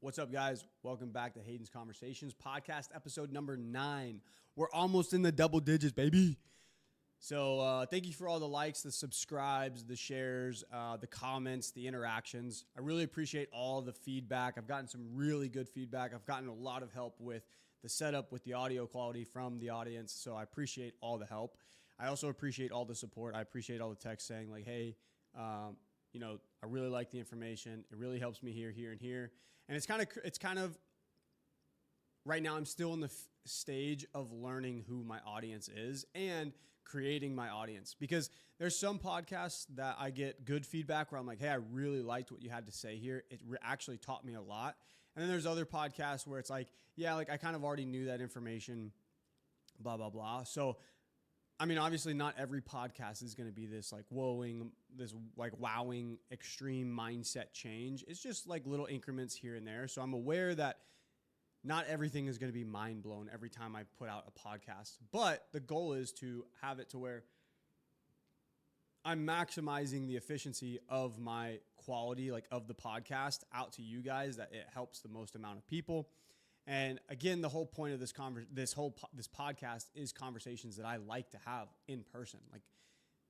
What's up, guys? Welcome back to Hayden's Conversations podcast, episode number 9. We're almost in the double digits, baby. So thank you for all the likes, the subscribes, the shares, the comments, the interactions. I really appreciate all the feedback. I've gotten some really good feedback. I've gotten a lot of help with the setup, with the audio quality from the audience. So I appreciate all the help. I also appreciate all the support. I appreciate all the texts saying like, hey, I really like the information. It really helps me here, and here. And it's kind of right now I'm still in the stage of learning who my audience is and creating my audience, because there's some podcasts that I get good feedback where I'm like, hey, I really liked what you had to say here. It actually taught me a lot. And then there's other podcasts where it's like, yeah, like I kind of already knew that information, blah, blah, blah. So I mean, obviously not every podcast is going to be this like wowing extreme mindset change. It's just like little increments here and there. So I'm aware that not everything is going to be mind blown every time I put out a podcast, but the goal is to have it to where I'm maximizing the efficiency of my quality, like of the podcast out to you guys, that it helps the most amount of people. And again, the whole point of this podcast is conversations that I like to have in person. Like,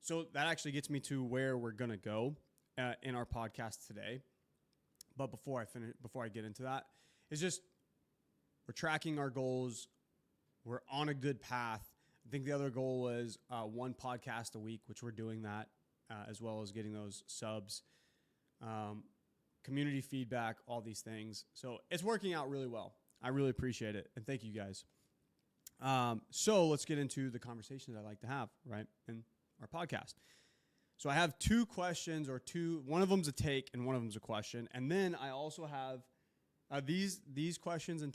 so that actually gets me to where we're gonna go in our podcast today. But before I get into that, it's just we're tracking our goals. We're on a good path. I think the other goal was one podcast a week, which we're doing that, as well as getting those subs, community feedback, all these things. So it's working out really well. I really appreciate it, and thank you guys. So let's get into the conversations I like to have, right, in our podcast. So I have two questions, one of them's a take and one of them's a question, and then I also have these questions and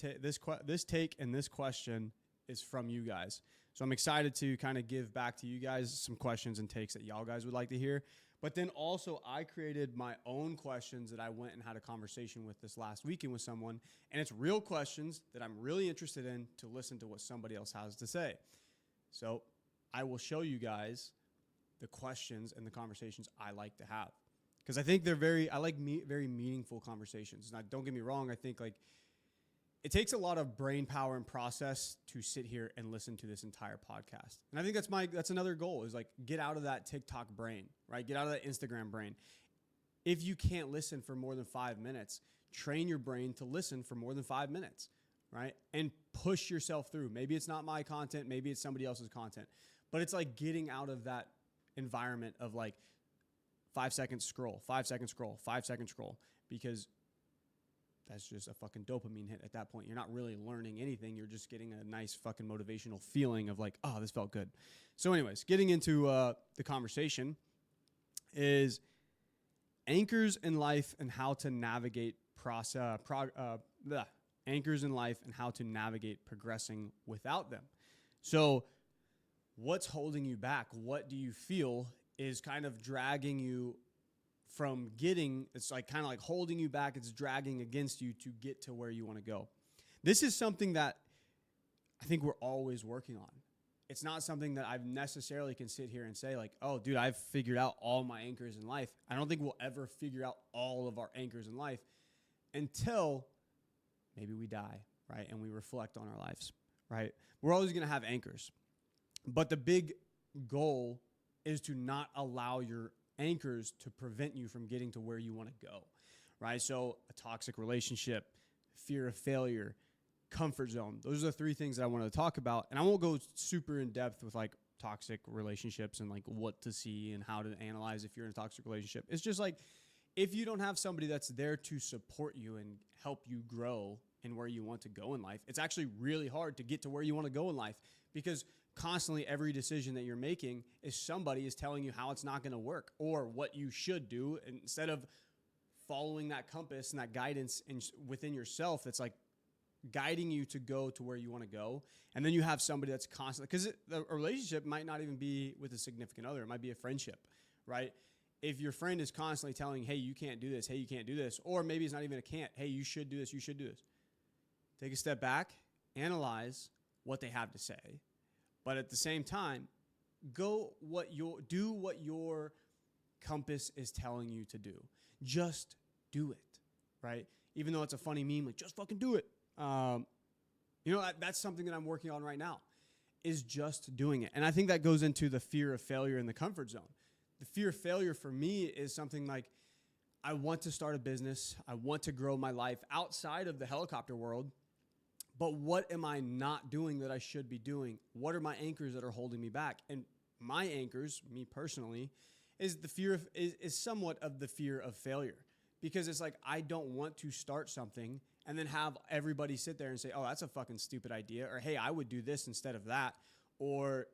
this take and this question is from you guys. So I'm excited to kind of give back to you guys some questions and takes that y'all guys would like to hear. But then also I created my own questions that I went and had a conversation with this last weekend with someone. And it's real questions that I'm really interested in to listen to what somebody else has to say. So I will show you guys the questions and the conversations I like to have, because I think they're very meaningful conversations. Now, don't get me wrong. I think like it takes a lot of brain power and process to sit here and listen to this entire podcast. And I think that's another goal, is like get out of that TikTok brain, right? Get out of that Instagram brain. If you can't listen for more than 5 minutes, train your brain to listen for more than 5 minutes, right? And push yourself through. Maybe it's not my content, maybe it's somebody else's content, but it's like getting out of that environment of like 5 seconds scroll, 5 seconds scroll, 5 seconds scroll, because that's just a fucking dopamine hit at that point. You're not really learning anything. You're just getting a nice fucking motivational feeling of like, oh, this felt good. So anyways, getting into the conversation is anchors in life and how to navigate anchors in life and how to navigate progressing without them. So what's holding you back? What do you feel is kind of dragging you from it's like kind of like holding you back. It's dragging against you to get to where you want to go. This is something that I think we're always working on. It's not something that I've necessarily can sit here and say like, oh, dude, I've figured out all my anchors in life. I don't think we'll ever figure out all of our anchors in life until maybe we die, right? And we reflect on our lives, right? We're always going to have anchors. But the big goal is to not allow your anchors to prevent you from getting to where you want to go, right? So a toxic relationship, fear of failure, comfort zone. Those are the 3 things that I want to talk about. And I won't go super in depth with like toxic relationships and like what to see and how to analyze if you're in a toxic relationship. It's just like, if you don't have somebody that's there to support you and help you grow in where you want to go in life, it's actually really hard to get to where you want to go in life, because constantly every decision that you're making is somebody is telling you how it's not going to work or what you should do, instead of following that compass and that guidance within yourself that's like guiding you to go to where you want to go. And then you have somebody that's constantly, because a relationship might not even be with a significant other. It might be a friendship, right? If your friend is constantly telling, hey, you can't do this, hey, you can't do this, or maybe it's not even a can't, hey, you should do this, you should do this. Take a step back, analyze what they have to say. But at the same time, do what your compass is telling you to do. Just do it, right? even though it's a funny meme, like, just fucking do it. That's something that I'm working on right now, is just doing it. And I think that goes into the fear of failure in the comfort zone. The fear of failure for me is something like, I want to start a business. I want to grow my life outside of the helicopter world. But what am I not doing that I should be doing? What are my anchors that are holding me back? And my anchors, me personally, is the fear of is somewhat of the fear of failure. Because it's like, I don't want to start something and then have everybody sit there and say, oh, that's a fucking stupid idea. Or, hey, I would do this instead of that. Or,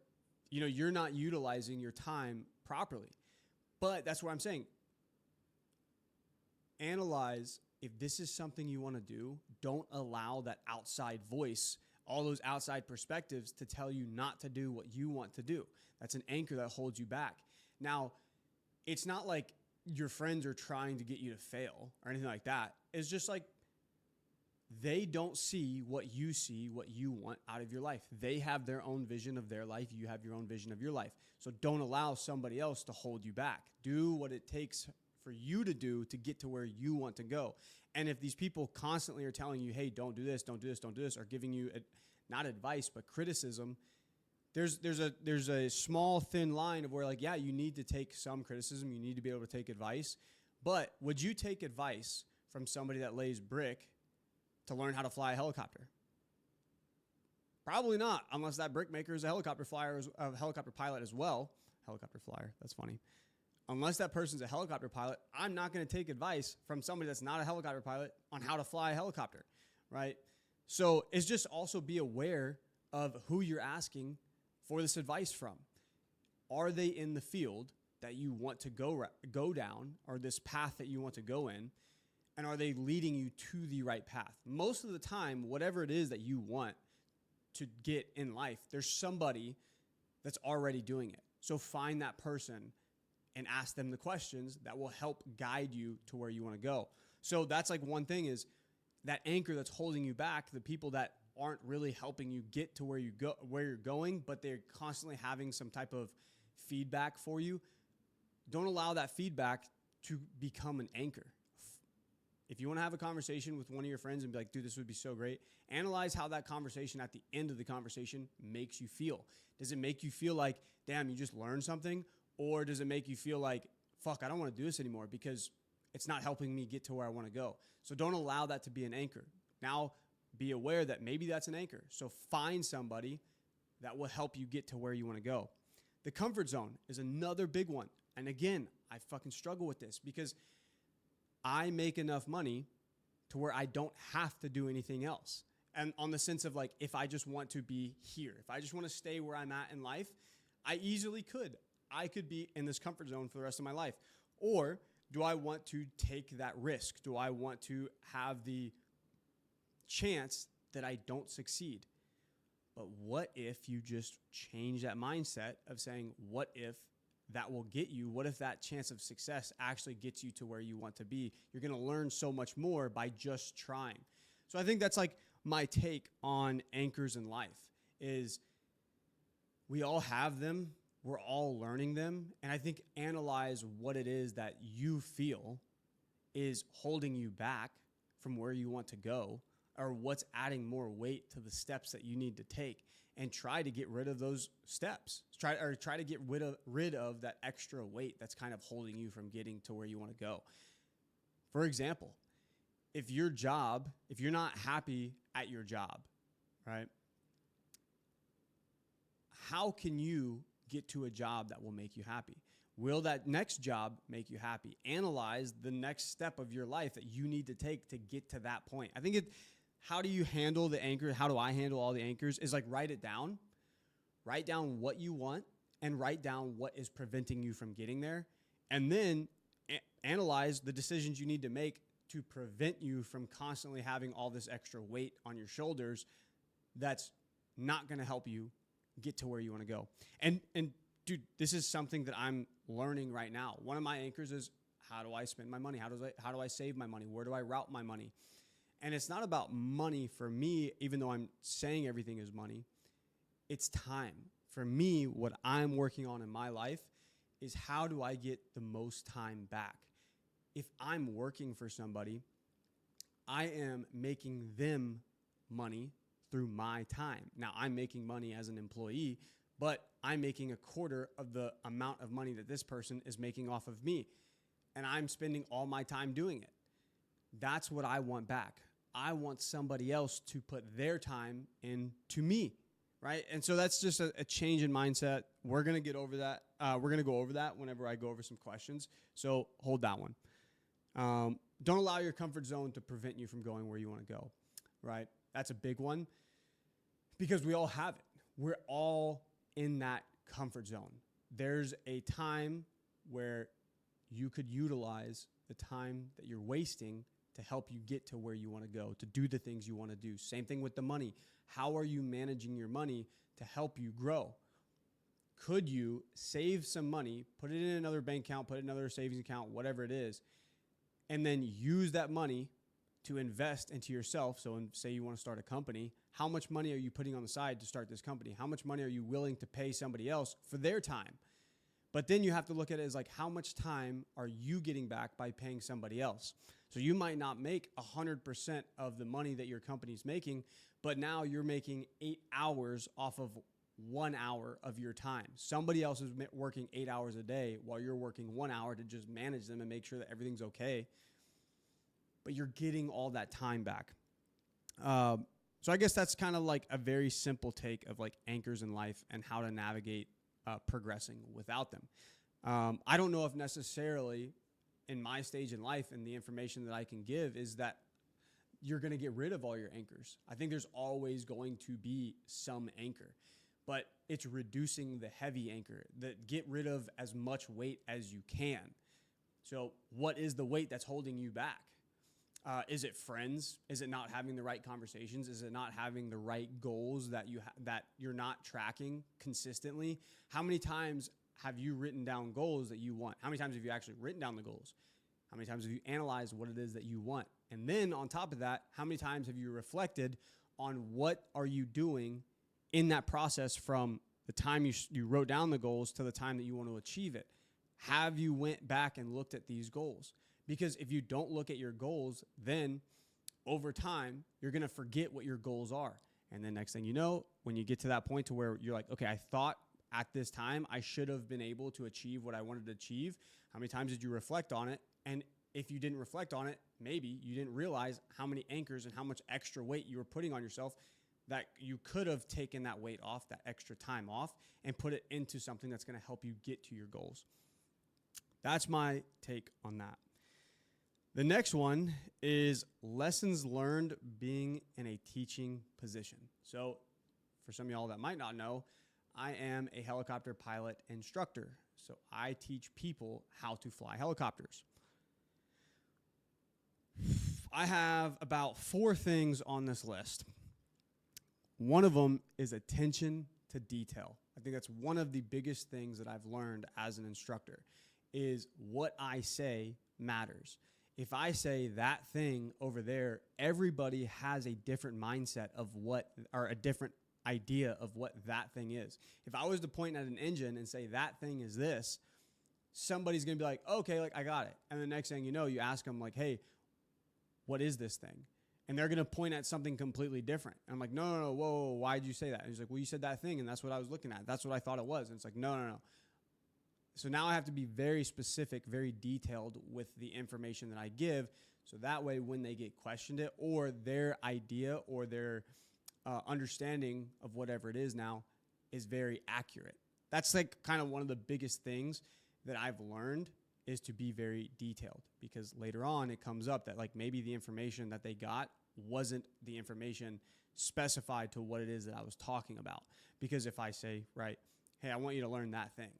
you're not utilizing your time properly. But that's what I'm saying. Analyze if this is something you want to do. Don't allow that outside voice, all those outside perspectives, to tell you not to do what you want to do. That's an anchor that holds you back. Now, it's not like your friends are trying to get you to fail or anything like that. It's just like, they don't see what you want out of your life. They have their own vision of their life. You have your own vision of your life. So don't allow somebody else to hold you back. Do what it takes for you to do to get to where you want to go. And if these people constantly are telling you, hey, don't do this, don't do this, don't do this, or giving you not advice, but criticism, there's a small, thin line of where, like, yeah, you need to take some criticism. You need to be able to take advice. But would you take advice from somebody that lays brick to learn how to fly a helicopter? Probably not, unless that brick maker is a helicopter pilot as well. Helicopter flyer, that's funny. Unless that person's a helicopter pilot, I'm not going to take advice from somebody that's not a helicopter pilot on how to fly a helicopter, right? So it's just also be aware of who you're asking for this advice from. Are they in the field that you want to go down, or this path that you want to go in? And are they leading you to the right path? Most of the time, whatever it is that you want to get in life, there's somebody that's already doing it. So find that person and ask them the questions that will help guide you to where you want to go. So that's like one thing, is that anchor that's holding you back, the people that aren't really helping you get to where you're going, but they're constantly having some type of feedback for you. Don't allow that feedback to become an anchor. If you want to have a conversation with one of your friends and be like, dude, this would be so great, analyze how that conversation at the end of the conversation makes you feel. Does it make you feel like, damn, you just learned something? Or does it make you feel like, fuck, I don't want to do this anymore because it's not helping me get to where I want to go? So don't allow that to be an anchor. Now, be aware that maybe that's an anchor. So find somebody that will help you get to where you want to go. The comfort zone is another big one. And again, I fucking struggle with this because I make enough money to where I don't have to do anything else. And on the sense of, like, if I just want to be here, if I just want to stay where I'm at in life, I easily could. I could be in this comfort zone for the rest of my life. Or do I want to take that risk? Do I want to have the chance that I don't succeed? But what if you just change that mindset of saying, what if that will get you? What if that chance of success actually gets you to where you want to be? You're going to learn so much more by just trying. So I think that's like my take on anchors in life, is we all have them. We're all learning them. And I think analyze what it is that you feel is holding you back from where you want to go, or what's adding more weight to the steps that you need to take, and try to get rid of those steps. Try to get rid of that extra weight that's kind of holding you from getting to where you want to go. For example, if you're not happy at your job, right? How can you get to a job that will make you happy? Will that next job make you happy? Analyze the next step of your life that you need to take to get to that point. I think how do you handle the anchor? How do I handle all the anchors? Is like, write it down. Write down what you want and write down what is preventing you from getting there. And then analyze the decisions you need to make to prevent you from constantly having all this extra weight on your shoulders that's not going to help you get to where you want to go. And dude, this is something that I'm learning right now. One of my anchors is, how do I spend my money? How do I save my money? Where do I route my money? And it's not about money for me, even though I'm saying everything is money. It's time. For me, what I'm working on in my life is, how do I get the most time back? If I'm working for somebody, I am making them money through my time. Now, I'm making money as an employee, but I'm making a quarter of the amount of money that this person is making off of me. And I'm spending all my time doing it. That's what I want back. I want somebody else to put their time into me, right? And so that's just a change in mindset. We're going to get over that. We're going to go over that whenever I go over some questions. So hold that one. Don't allow your comfort zone to prevent you from going where you want to go, right? That's a big one because we all have it. We're all in that comfort zone. There's a time where you could utilize the time that you're wasting to help you get to where you want to go, to do the things you want to do. Same thing with the money. How are you managing your money to help you grow? Could you save some money, put it in another bank account, put it in another savings account, whatever it is, and then use that money to invest into yourself? So say you want to start a company, how much money are you putting on the side to start this company? How much money are you willing to pay somebody else for their time? But then you have to look at it as like, how much time are you getting back by paying somebody else? So you might not make 100% of the money that your company's making, but now you're making 8 hours off of 1 hour of your time. Somebody else is working 8 hours a day while you're working 1 hour to just manage them and make sure that everything's okay. But you're getting all that time back. So I guess that's kind of like a very simple take of like anchors in life and how to navigate progressing without them. I don't know if necessarily in my stage in life and the information that I can give is that you're going to get rid of all your anchors. I think there's always going to be some anchor, but it's reducing the heavy anchor, that get rid of as much weight as you can. So what is the weight that's holding you back? Is it friends? Is it not having the right conversations? Is it not having the right goals that you're not tracking consistently? How many times have you written down goals that you want? How many times have you actually written down the goals? How many times have you analyzed what it is that you want? And then on top of that, how many times have you reflected on what are you doing in that process from the time you wrote down the goals to the time that you want to achieve it? Have you went back and looked at these goals? Because if you don't look at your goals, then over time, you're going to forget what your goals are. And then next thing you know, when you get to that point to where you're like, okay, I thought at this time I should have been able to achieve what I wanted to achieve. How many times did you reflect on it? And if you didn't reflect on it, maybe you didn't realize how many anchors and how much extra weight you were putting on yourself that you could have taken that weight off, that extra time off, and put it into something that's going to help you get to your goals. That's my take on that. The next one is lessons learned being in a teaching position. So for some of y'all that might not know, I am a helicopter pilot instructor. So I teach people how to fly helicopters. I have about 4 things on this list. One of them is attention to detail. I think that's one of the biggest things that I've learned as an instructor is what I say matters. If I say that thing over there, everybody has a different mindset of or a different idea of what that thing is. If I was to point at an engine and say that thing is this, somebody's going to be like, okay, like I got it. And the next thing you know, you ask them like, hey, what is this thing? And they're going to point at something completely different. And I'm like, no, whoa, why'd you say that? And he's like, well, you said that thing and that's what I was looking at. That's what I thought it was. And it's like, no. So now I have to be very specific, very detailed with the information that I give. So that way when they get questioned it or their idea or their understanding of whatever it is now is very accurate. That's like kind of one of the biggest things that I've learned is to be very detailed, because later on it comes up that like maybe the information that they got wasn't the information specified to what it is that I was talking about. Because if I say, right, hey, I want you to learn that thing,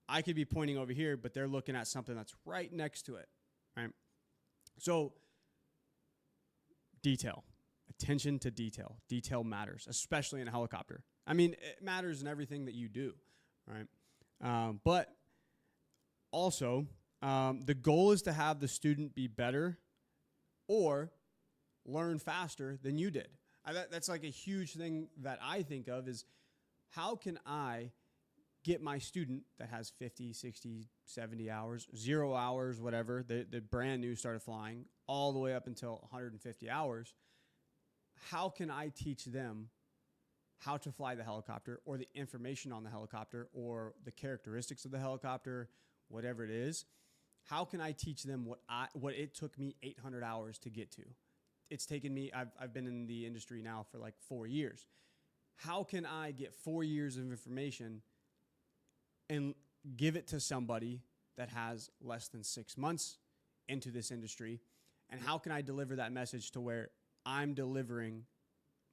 I could be pointing over here, but they're looking at something that's right next to it, right? So detail, attention to detail. Detail matters, especially in a helicopter. I mean, it matters in everything that you do, right? But also, the goal is to have the student be better or learn faster than you did. That's like a huge thing that I think of is how can I get my student that has 50, 60, 70 hours, 0 hours, whatever, the brand new started flying, all the way up until 150 hours, how can I teach them how to fly the helicopter, or the information on the helicopter, or the characteristics of the helicopter, whatever it is? How can I teach them what it took me 800 hours to get to? It's taken me, I've been in the industry now for like 4 years. How can I get 4 years of information and give it to somebody that has less than 6 months into this industry? And how can I deliver that message to where I'm delivering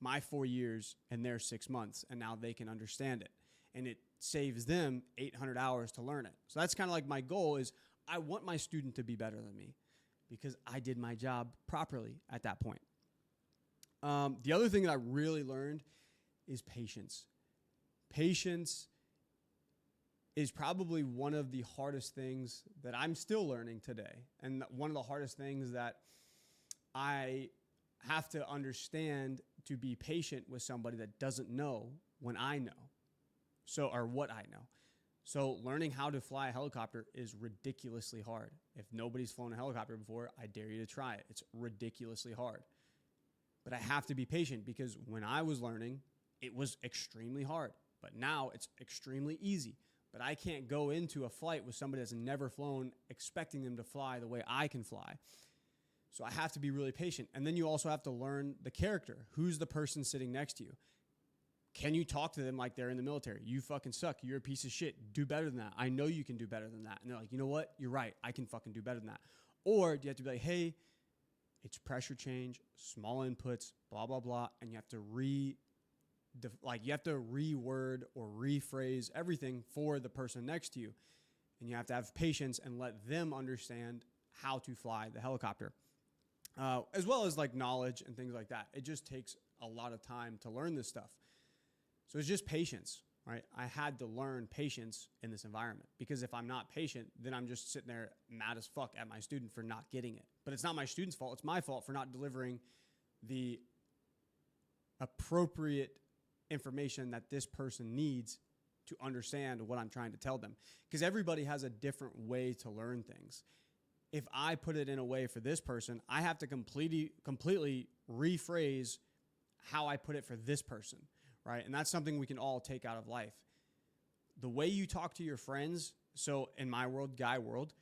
my 4 years and their 6 months, and now they can understand it, and it saves them 800 hours to learn it? So that's kind of like my goal is I want my student to be better than me because I did my job properly at that point. The other thing that I really learned is patience. Patience is probably one of the hardest things that I'm still learning today, and one of the hardest things that I have to understand to be patient with somebody that doesn't know when I know, or what I know. So learning how to fly a helicopter is ridiculously hard. If nobody's flown a helicopter before, I dare you to try it. It's ridiculously hard. But I have to be patient because when I was learning, it was extremely hard. But now it's extremely easy. But I can't go into a flight with somebody that's never flown expecting them to fly the way I can fly. So I have to be really patient. And then you also have to learn the character. Who's the person sitting next to you? Can you talk to them like they're in the military? You fucking suck. You're a piece of shit. Do better than that. I know you can do better than that. And they're like, you know what? You're right. I can fucking do better than that. Or do you have to be like, hey, it's pressure change, small inputs, blah, blah, blah. And you have to reword or rephrase everything for the person next to you. And you have to have patience and let them understand how to fly the helicopter. As well as like knowledge and things like that. It just takes a lot of time to learn this stuff. So it's just patience, right? I had to learn patience in this environment because if I'm not patient, then I'm just sitting there mad as fuck at my student for not getting it. But it's not my student's fault. It's my fault for not delivering the appropriate information that this person needs to understand what I'm trying to tell them. Because everybody has a different way to learn things. If I put it in a way for this person, I have to completely rephrase how I put it for this person, right? And that's something we can all take out of life. The way you talk to your friends, so in my world, guy world,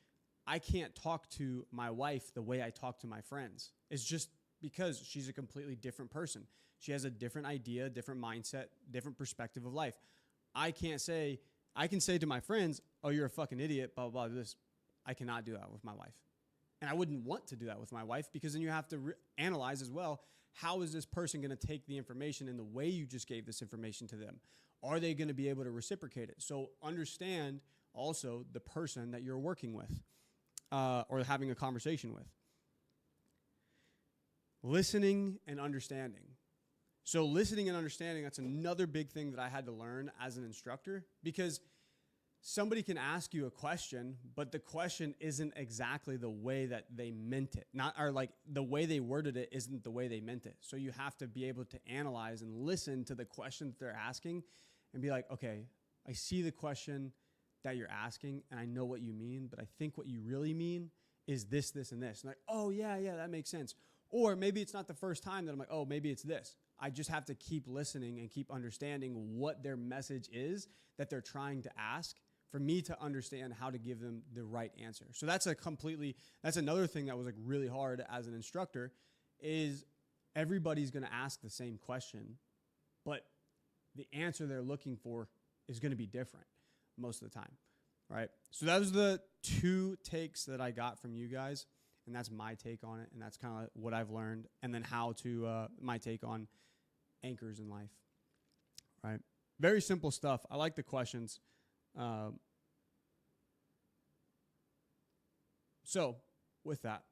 I can't talk to my wife the way I talk to my friends. It's just because she's a completely different person. She has a different idea, different mindset, different perspective of life. I can say to my friends, oh, you're a fucking idiot, blah, blah, blah, this. I cannot do that with my wife. And I wouldn't want to do that with my wife because then you have to analyze as well, how is this person going to take the information in the way you just gave this information to them? Are they going to be able to reciprocate it? So understand also the person that you're working with or having a conversation with. Listening and understanding. So listening and understanding, that's another big thing that I had to learn as an instructor because somebody can ask you a question, but the question isn't exactly the way that they meant it. The way they worded it isn't the way they meant it. So you have to be able to analyze and listen to the question that they're asking and be like, okay, I see the question that you're asking and I know what you mean, but I think what you really mean is this, this, and this. And like, oh yeah, that makes sense. Or maybe it's not the first time that I'm like, oh, maybe it's this. I just have to keep listening and keep understanding what their message is that they're trying to ask for me to understand how to give them the right answer. So that's another thing that was like really hard as an instructor is everybody's going to ask the same question, but the answer they're looking for is going to be different most of the time, right? So that was the 2 takes that I got from you guys, and that's my take on it, and that's kind of what I've learned, and then my take on anchors in life, right? Very simple stuff. I like the questions. So with that,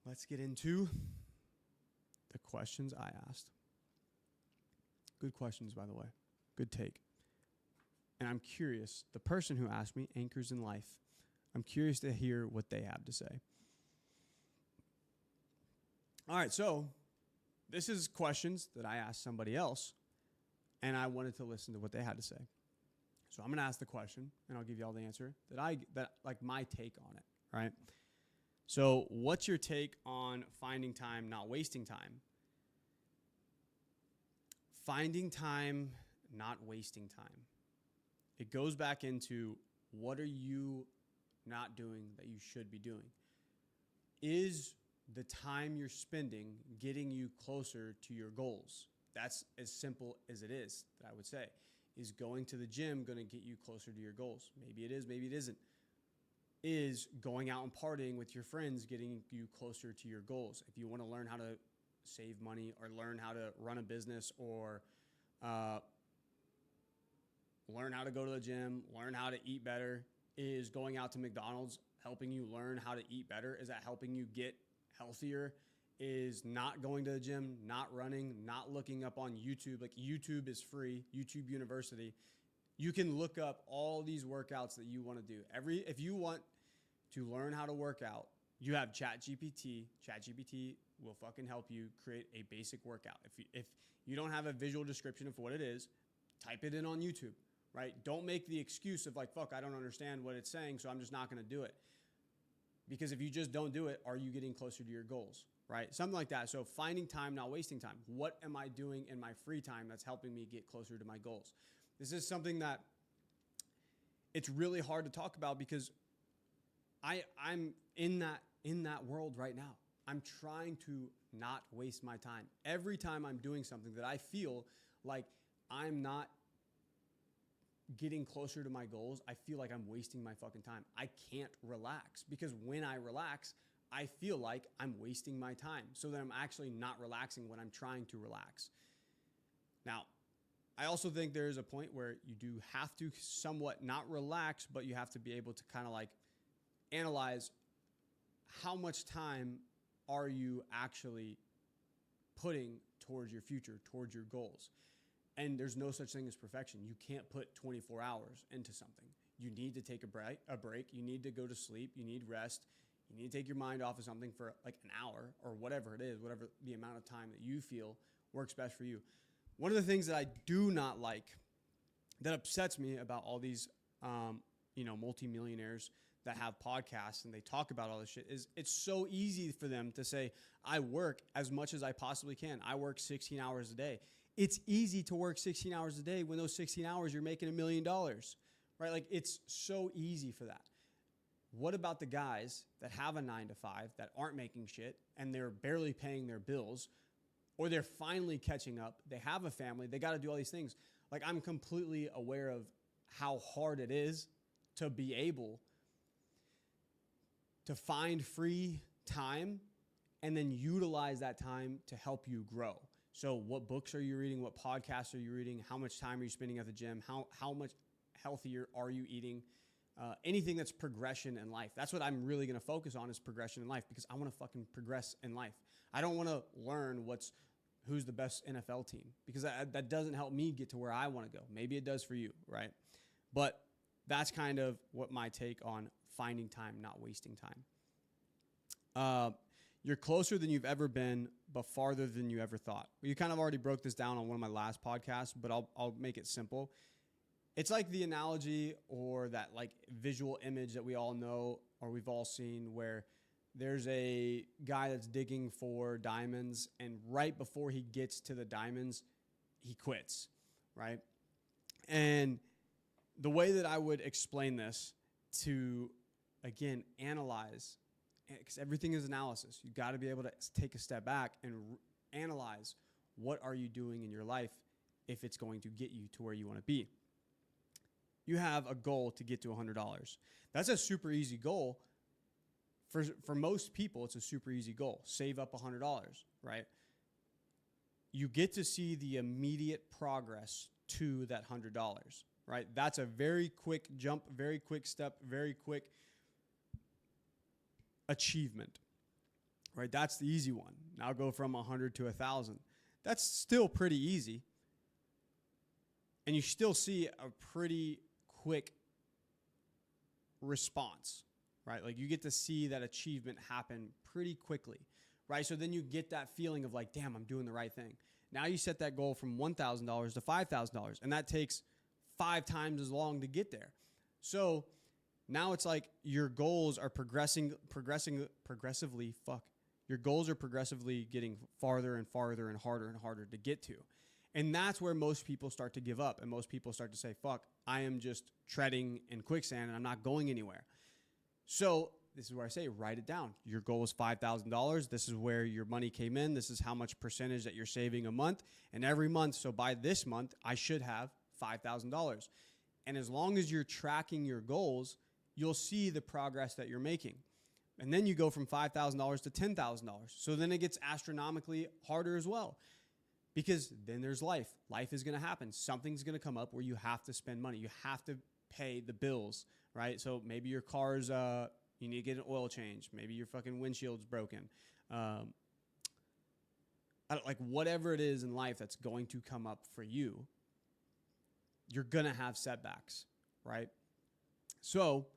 let's get into the questions I asked. Good questions, by the way. Good take. And I'm curious, the person who asked me, Anchors in Life, I'm curious to hear what they have to say. All right, so this is questions that I asked somebody else and I wanted to listen to what they had to say. So I'm going to ask the question, and I'll give you all the answer that like my take on it, right? So what's your take on finding time, not wasting time? Finding time, not wasting time. It goes back into, what are you not doing that you should be doing? Is the time you're spending getting you closer to your goals? That's as simple as it is, I would say. Is going to the gym going to get you closer to your goals? Maybe it is, maybe it isn't. Is going out and partying with your friends getting you closer to your goals? If you want to learn how to save money or learn how to run a business or learn how to go to the gym, learn how to eat better, is going out to McDonald's helping you learn how to eat better? Is that helping you get healthier? Is not going to the gym, not running, not looking up on YouTube. Like, YouTube is free, YouTube University. You can look up all these workouts that you want to do. If you want to learn how to work out, you have ChatGPT. ChatGPT will fucking help you create a basic workout. If you don't have a visual description of what it is, type it in on YouTube, right? Don't make the excuse of like, fuck, I don't understand what it's saying, so I'm just not going to do it. Because if you just don't do it, are you getting closer to your goals, right? Something like that. So finding time, not wasting time. What am I doing in my free time that's helping me get closer to my goals? This is something that it's really hard to talk about because I'm in that world right now. I'm trying to not waste my time. Every time I'm doing something that I feel like I'm not getting closer to my goals, I feel like I'm wasting my fucking time. I can't relax because when I relax, I feel like I'm wasting my time. So that I'm actually not relaxing when I'm trying to relax. Now, I also think there's a point where you do have to somewhat not relax, but you have to be able to kind of like analyze how much time are you actually putting towards your future, towards your goals. And there's no such thing as perfection. You can't put 24 hours into something. You need to take a break. You need to go to sleep. You need rest. You need to take your mind off of something for like an hour or whatever it is, whatever the amount of time that you feel works best for you. One of the things that I do not like, that upsets me about all these, multimillionaires that have podcasts and they talk about all this shit, is it's so easy for them to say, I work as much as I possibly can. I work 16 hours a day. It's easy to work 16 hours a day when those 16 hours you're making $1 million, right? Like, it's so easy for that. What about the guys that have a 9-to-5 that aren't making shit and they're barely paying their bills, or they're finally catching up? They have a family. They got to do all these things. Like, I'm completely aware of how hard it is to be able to find free time and then utilize that time to help you grow. So what books are you reading? What podcasts are you reading? How much time are you spending at the gym? How much healthier are you eating? Anything that's progression in life. That's what I'm really going to focus on, is progression in life, because I want to fucking progress in life. I don't want to learn who's the best NFL team, because that doesn't help me get to where I want to go. Maybe it does for you, right? But that's kind of what my take on finding time, not wasting time. You're closer than you've ever been, but farther than you ever thought. You kind of already broke this down on one of my last podcasts, but I'll make it simple. It's like the analogy or that like visual image that we all know or we've all seen, where there's a guy that's digging for diamonds, and right before he gets to the diamonds, he quits, right? And the way that I would explain this to, again, analyze, because everything is analysis. You got to be able to take a step back and analyze, what are you doing in your life if it's going to get you to where you want to be. You have a goal to get to $100. That's a super easy goal. For most people, it's a super easy goal. Save up $100, right? You get to see the immediate progress to that $100, right? That's a very quick jump, very quick step, very quick achievement, right? That's the easy one. Now go from 100 to 1,000. That's still pretty easy. And you still see a pretty quick response, right? Like, you get to see that achievement happen pretty quickly, right? So then you get that feeling of like, damn, I'm doing the right thing. Now you set that goal from $1,000 to $5,000, and that takes 5 times as long to get there. So now it's like your goals are progressively. Your goals are progressively getting farther and farther and harder to get to. And that's where most people start to give up. And most people start to say, fuck, I am just treading in quicksand and I'm not going anywhere. So this is where I say, write it down. Your goal is $5,000. This is where your money came in. This is how much percentage that you're saving a month. And every month, so by this month, I should have $5,000. And as long as you're tracking your goals, you'll see the progress that you're making. And then you go from $5,000 to $10,000. So then it gets astronomically harder as well. Because then there's life. Life is going to happen. Something's going to come up where you have to spend money. You have to pay the bills, right? So maybe your car's, you need to get an oil change. Maybe your fucking windshield's broken. Like whatever it is in life that's going to come up for you, you're going to have setbacks, right? So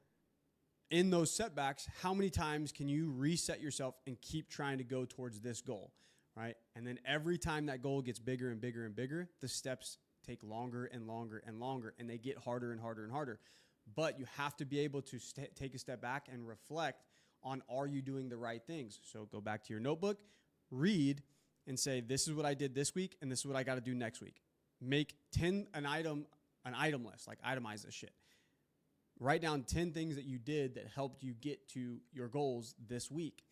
in those setbacks, how many times can you reset yourself and keep trying to go towards this goal? Right? And then every time that goal gets bigger and bigger and bigger, the steps take longer and longer and longer, and they get harder and harder and harder. But you have to be able to take a step back and reflect on, are you doing the right things? So go back to your notebook, read, and say, this is what I did this week, and this is what I got to do next week. Make an item list, like itemize this shit. Write down 10 things that you did that helped you get to your goals this week.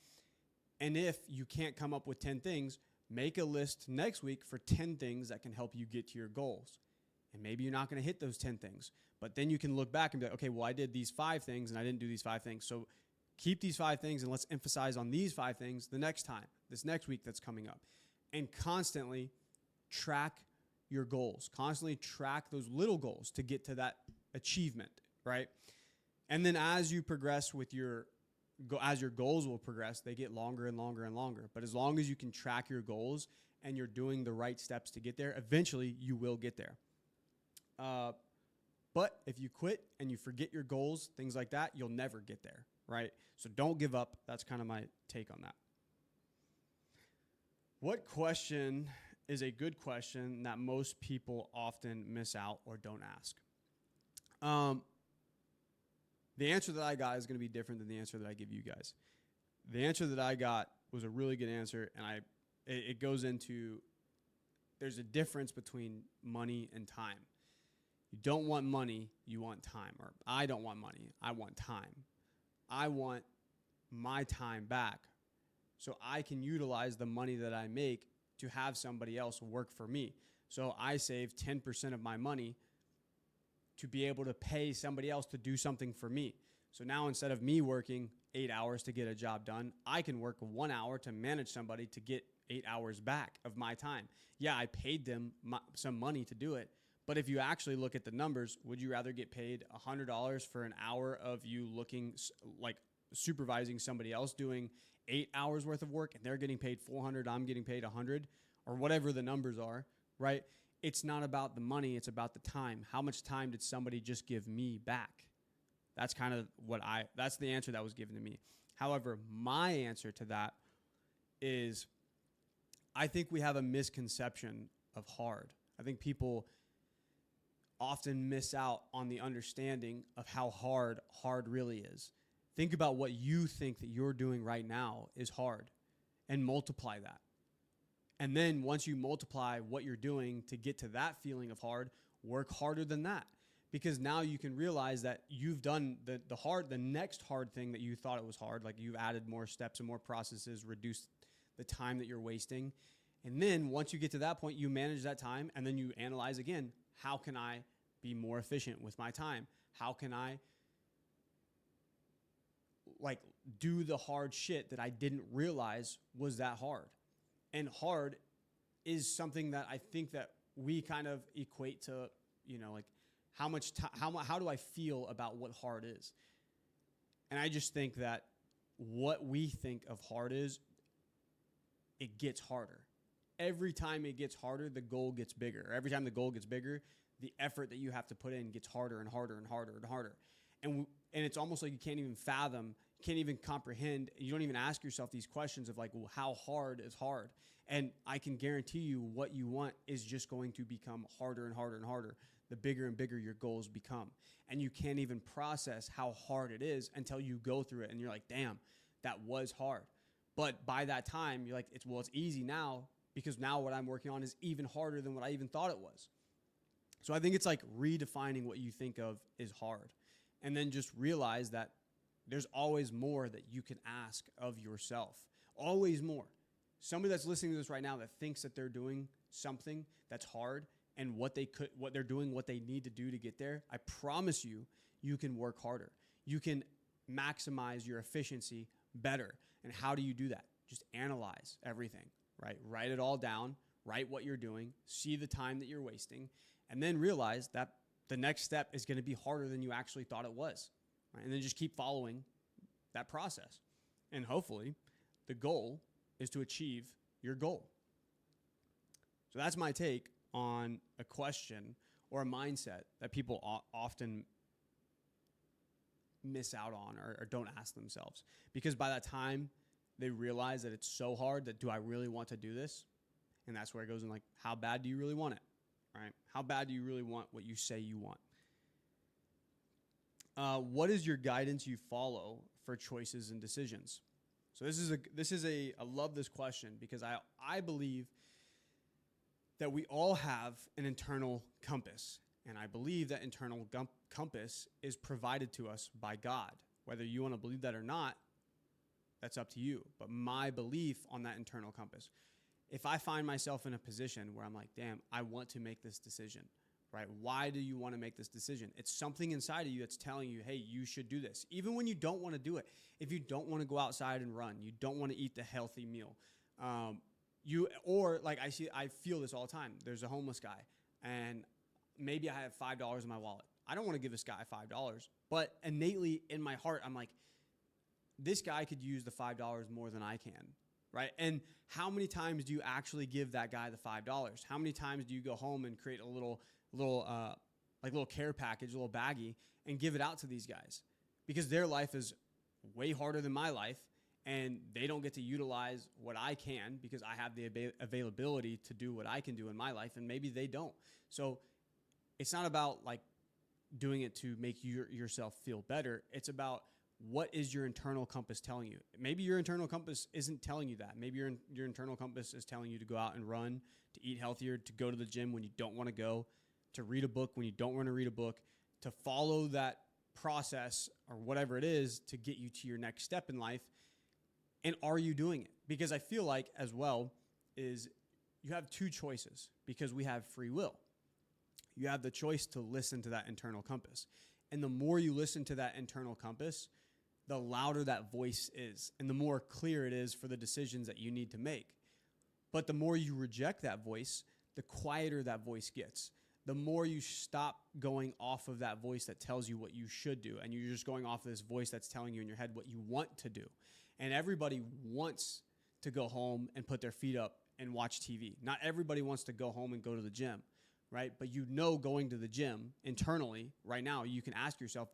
And if you can't come up with 10 things, make a list next week for 10 things that can help you get to your goals. And maybe you're not going to hit those 10 things, but then you can look back and be like, okay, well, I did these 5 things and I didn't do these 5 things. So keep these 5 things and let's emphasize on these 5 things the next time, this next week that's coming up. And constantly track your goals. Constantly track those little goals to get to that achievement, right? And then as you progress with as your goals will progress, they get longer and longer and longer. But as long as you can track your goals and you're doing the right steps to get there, eventually you will get there. But if you quit and you forget your goals, things like that, you'll never get there, right? So don't give up. That's kind of my take on that. What question is a good question that most people often miss out or don't ask? The answer that I got is going to be different than the answer that I give you guys. The answer that I got was a really good answer, and it goes into, there's a difference between money and time. You don't want money, you want time. Or I don't want money, I want time. I want my time back so I can utilize the money that I make to have somebody else work for me. So I save 10% of my money to be able to pay somebody else to do something for me. So now instead of me working 8 hours to get a job done, I can work 1 hour to manage somebody to get 8 hours back of my time. Yeah, I paid them some money to do it. But if you actually look at the numbers, would you rather get paid $100 for an hour of you looking like supervising somebody else doing 8 hours worth of work and they're getting paid $400, I'm getting paid $100, or whatever the numbers are, right? It's not about the money, it's about the time. How much time did somebody just give me back? That's kind of that's the answer that was given to me. However, my answer to that is, I think we have a misconception of hard. I think people often miss out on the understanding of how hard really is. Think about what you think that you're doing right now is hard and multiply that. And then once you multiply what you're doing to get to that feeling of hard, work harder than that. Because now you can realize that you've done the next hard thing that you thought it was hard, like you've added more steps and more processes, reduced the time that you're wasting. And then once you get to that point, you manage that time and then you analyze again, how can I be more efficient with my time? How can I do the hard shit that I didn't realize was that hard? And hard is something that I think that we kind of equate to, how much how do I feel about what hard is? And I just think that what we think of hard is, it gets harder. Every time it gets harder, the goal gets bigger. Every time the goal gets bigger, the effort that you have to put in gets harder and harder and harder and harder. And it's almost like you can't even fathom, can't even comprehend. You don't even ask yourself these questions of like, well, how hard is hard? And I can guarantee you what you want is just going to become harder and harder and harder the bigger and bigger your goals become. And you can't even process how hard it is until you go through it and you're like, damn, that was hard. But by that time, you're like, it's easy now, because now what I'm working on is even harder than what I even thought it was. So I think it's like redefining what you think of is hard, and then just realize that there's always more that you can ask of yourself. Always more. Somebody that's listening to this right now that thinks that they're doing something that's hard, and what they're doing, what they need to do to get there, I promise you, you can work harder. You can maximize your efficiency better. And how do you do that? Just analyze everything, right? Write it all down, write what you're doing, see the time that you're wasting, and then realize that the next step is going to be harder than you actually thought it was, right? And then just keep following that process. And hopefully the goal is to achieve your goal. So that's my take on a question or a mindset that people often miss out on or don't ask themselves. Because by that time they realize that it's so hard that, do I really want to do this? And that's where it goes in, like, how bad do you really want it? Right? How bad do you really want what you say you want? What is your guidance you follow for choices and decisions? So I love this question, because I believe that we all have an internal compass. And I believe that internal compass is provided to us by God. Whether you want to believe that or not, that's up to you. But my belief on that internal compass, if I find myself in a position where I'm like, damn, I want to make this decision, right? Why do you want to make this decision? It's something inside of you that's telling you, hey, you should do this. Even when you don't want to do it. If you don't want to go outside and run, you don't want to eat the healthy meal. I feel this all the time. There's a homeless guy, and maybe I have $5 in my wallet. I don't want to give this guy $5, but innately in my heart, I'm like, this guy could use the $5 more than I can, right? And how many times do you actually give that guy the $5? How many times do you go home and create a little care package, a little baggie, and give it out to these guys? Because their life is way harder than my life, and they don't get to utilize what I can because I have the availability to do what I can do in my life, and maybe they don't. So it's not about like doing it to make yourself feel better. It's about, what is your internal compass telling you? Maybe your internal compass isn't telling you that. Maybe your internal compass is telling you to go out and run, to eat healthier, to go to the gym when you don't want to go, to read a book when you don't want to read a book, to follow that process or whatever it is to get you to your next step in life. And are you doing it? Because I feel like as well is you have two choices, because we have free will. You have the choice to listen to that internal compass. And the more you listen to that internal compass, the louder that voice is and the more clear it is for the decisions that you need to make. But the more you reject that voice, the quieter that voice gets. The more you stop going off of that voice that tells you what you should do, and you're just going off of this voice that's telling you in your head what you want to do. And everybody wants to go home and put their feet up and watch TV. Not everybody wants to go home and go to the gym, right? But going to the gym internally right now, you can ask yourself,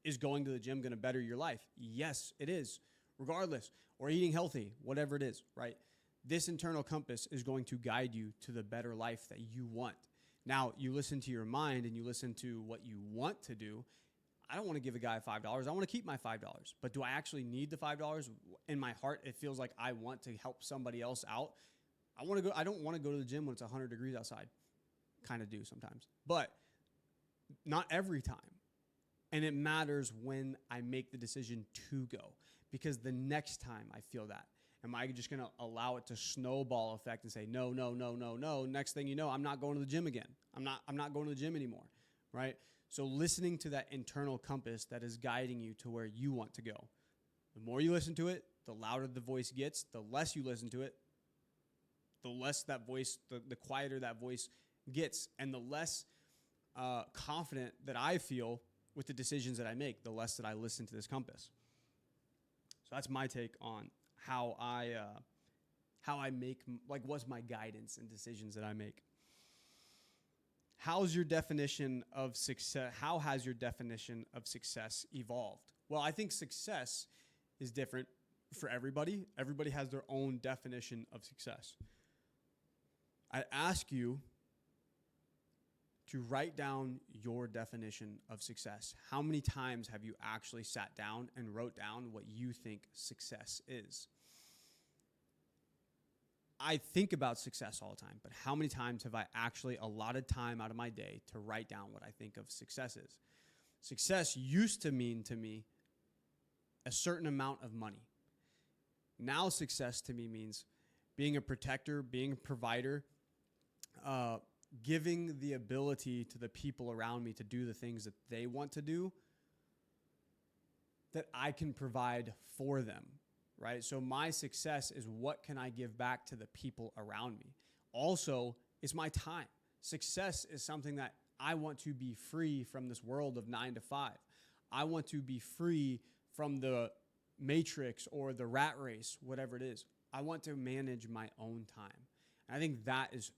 is going to the gym going to better your life? Yes, it is, regardless. Or eating healthy, whatever it is, right? This internal compass is going to guide you to the better life that you want. Now, you listen to your mind and you listen to what you want to do. I don't want to give a guy $5. I want to keep my $5. But do I actually need the $5? In my heart, it feels like I want to help somebody else out. I don't want to go to the gym when it's 100 degrees outside. Kind of do sometimes, but not every time. And it matters when I make the decision to go, because the next time I feel that, am I just going to allow it to snowball effect and say, no, no, no, no, no. Next thing you know, I'm not going to the gym again. I'm not going to the gym anymore. Right. So listening to that internal compass that is guiding you to where you want to go. The more you listen to it, the louder the voice gets. The less you listen to it, the less that voice, the quieter that voice gets, and the less confident that I feel with the decisions that I make, the less that I listen to this compass. So that's my take on how I make, like, what's my guidance and decisions that I make. How's your definition of success? How has your definition of success evolved? Well, I think success is different for everybody. Everybody has their own definition of success. I ask you to write down your definition of success. How many times have you actually sat down and wrote down what you think success is? I think about success all the time, but how many times have I actually allotted time out of my day to write down what I think of success is? Success used to mean to me a certain amount of money. Now success to me means being a protector, being a provider, giving the ability to the people around me to do the things that they want to do that I can provide for them, right? So my success is what can I give back to the people around me. Also, it's my time. Success is something that I want to be free from this world of 9 to 5. I want to be free from the matrix or the rat race, whatever it is. I want to manage my own time. And I think that is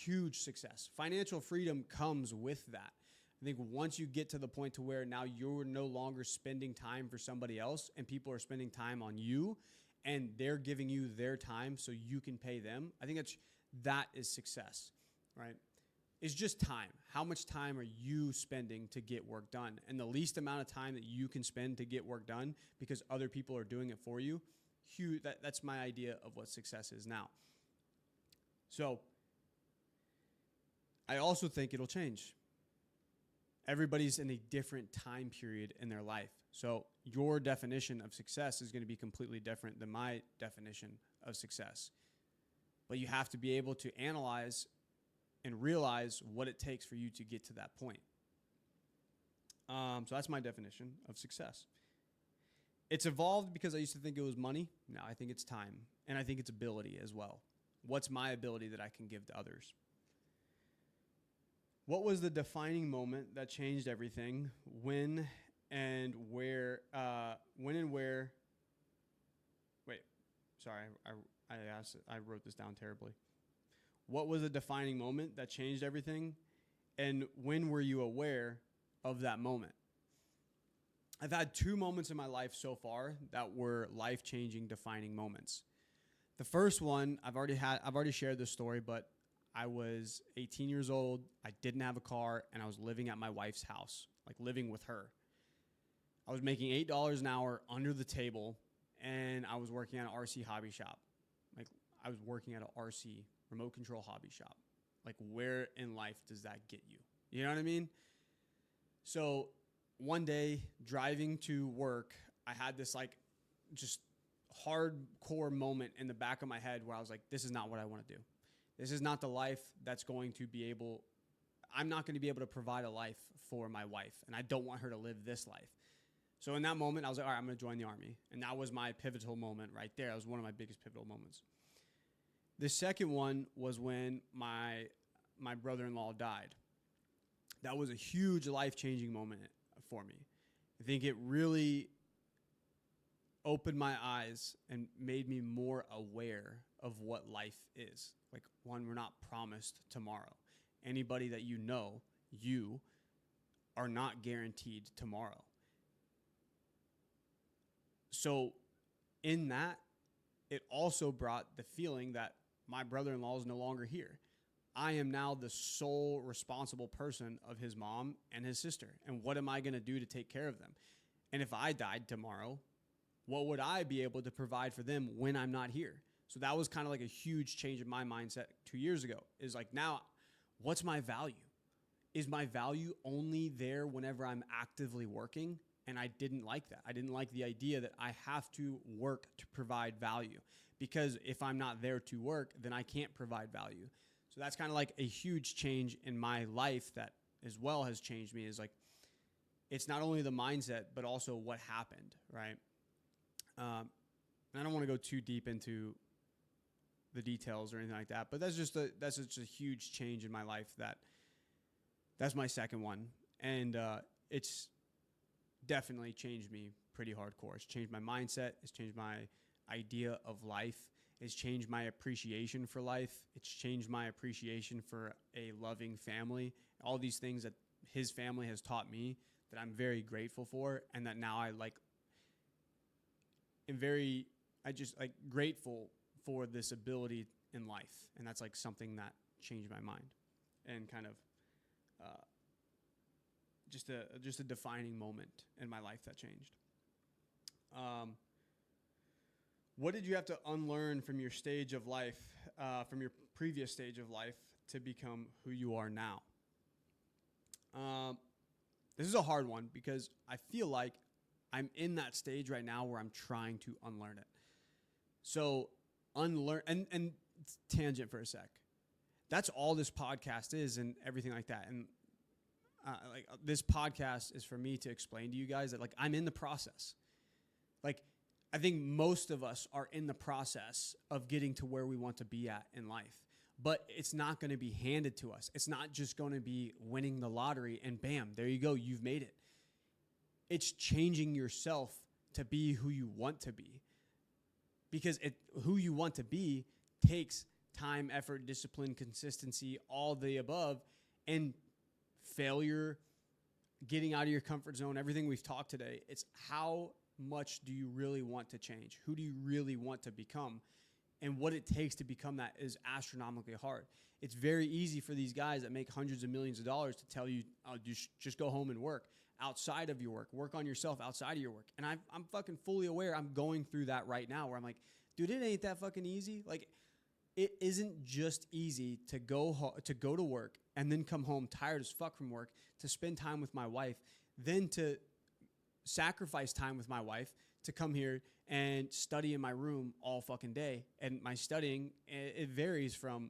huge success. Financial freedom comes with that. I think once you get to the point to where now you're no longer spending time for somebody else and people are spending time on you and they're giving you their time so you can pay them, I think that is success, right? It's just time. How much time are you spending to get work done? And the least amount of time that you can spend to get work done because other people are doing it for you, that's my idea of what success is now. So I also think it'll change. Everybody's in a different time period in their life. So your definition of success is going to be completely different than my definition of success. But you have to be able to analyze and realize what it takes for you to get to that point. So that's my definition of success. It's evolved because I used to think it was money. Now I think it's time. And I think it's ability as well. What's my ability that I can give to others? What was the defining moment that changed everything? When and where? Wait, sorry, I wrote this down terribly. What was the defining moment that changed everything? And when were you aware of that moment? I've had 2 moments in my life so far that were life-changing, defining moments. The first one, I've already shared this story, but I was 18 years old, I didn't have a car, and I was living at my wife's house, like living with her. I was making $8 an hour under the table, and I was working at an RC hobby shop. Like, I was working at an RC, remote control hobby shop. Like, where in life does that get you? You know what I mean? So, one day, driving to work, I had this, like, just hardcore moment in the back of my head where I was like, this is not what I want to do. This is not the life that's going to be able, I'm not going to be able to provide a life for my wife, and I don't want her to live this life. So in that moment, I was like, all right, I'm going to join the Army. And that was my pivotal moment right there. That was one of my biggest pivotal moments. The second one was when my brother-in-law died. That was a huge life-changing moment for me. I think it really opened my eyes and made me more aware of what life is. Like, one, we're not promised tomorrow. Anybody that you know, you are not guaranteed tomorrow. So in that, it also brought the feeling that my brother-in-law is no longer here. I am now the sole responsible person of his mom and his sister. And what am I going to do to take care of them? And if I died tomorrow, what would I be able to provide for them when I'm not here? So that was kind of like a huge change in my mindset 2 years ago. Is like, now, what's my value? Is my value only there whenever I'm actively working? And I didn't like that. I didn't like the idea that I have to work to provide value. Because if I'm not there to work, then I can't provide value. So that's kind of like a huge change in my life that as well has changed me. Is like, it's not only the mindset, but also what happened, right? And I don't want to go too deep into the details or anything like that, but that's just a huge change in my life. That's my second one, and it's definitely changed me pretty hardcore. It's changed my mindset. It's changed my idea of life. It's changed my appreciation for life. It's changed my appreciation for a loving family. All these things that his family has taught me that I'm very grateful for, and that now I like. am I just like grateful for this ability in life. And that's like something that changed my mind and kind of just a defining moment in my life that changed. What did you have to unlearn from your stage of life, from your previous stage of life, to become who you are now? This is a hard one because I feel like I'm in that stage right now where I'm trying to unlearn it. So unlearn and tangent for a sec. That's all this podcast is and everything like that. And this podcast is for me to explain to you guys that like I'm in the process. Like I think most of us are in the process of getting to where we want to be at in life. But it's not going to be handed to us. It's not just going to be winning the lottery and bam, there you go, you've made it. It's changing yourself to be who you want to be. Because who you want to be takes time, effort, discipline, consistency, all the above, and failure, getting out of your comfort zone, everything we've talked today. It's how much do you really want to change? Who do you really want to become? And what it takes to become that is astronomically hard. It's very easy for these guys that make hundreds of millions of dollars to tell you, oh, just go home and work outside of your work. Work on yourself outside of your work. And I'm fucking fully aware I'm going through that right now where I'm like, dude, it ain't that fucking easy. Like, it isn't just easy to go to work and then come home tired as fuck from work, to spend time with my wife, then to sacrifice time with my wife to come here and study in my room all fucking day. And my studying, it varies from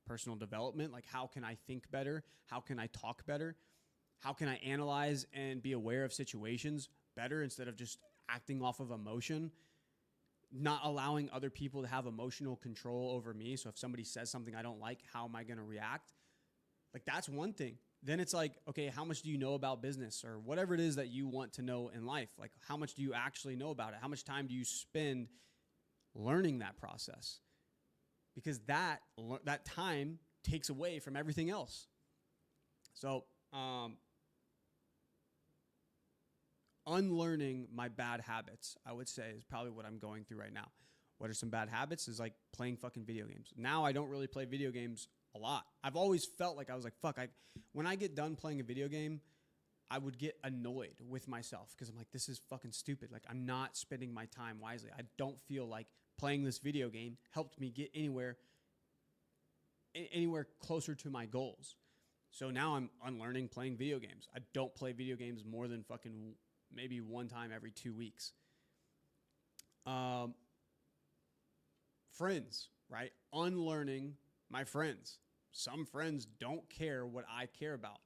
personal development, like how can I think better? How can I talk better? How can I analyze and be aware of situations better instead of just acting off of emotion? Not allowing other people to have emotional control over me. So if somebody says something I don't like, how am I going to react? Like that's one thing. Then it's like, okay, how much do you know about business or whatever it is that you want to know in life? Like how much do you actually know about it? How much time do you spend learning that process? Because that time takes away from everything else. So unlearning my bad habits, I would say, is probably what I'm going through right now. What are some bad habits? Is like playing fucking video games. Now I don't really play video games a lot. I've always felt like I was like, fuck, when I get done playing a video game, I would get annoyed with myself because I'm like, this is fucking stupid. Like I'm not spending my time wisely. I don't feel like playing this video game helped me get anywhere closer to my goals. So now I'm unlearning playing video games. I don't play video games more than fucking maybe one time every 2 weeks. Friends, right? Unlearning my friends. Some friends don't care what I care about.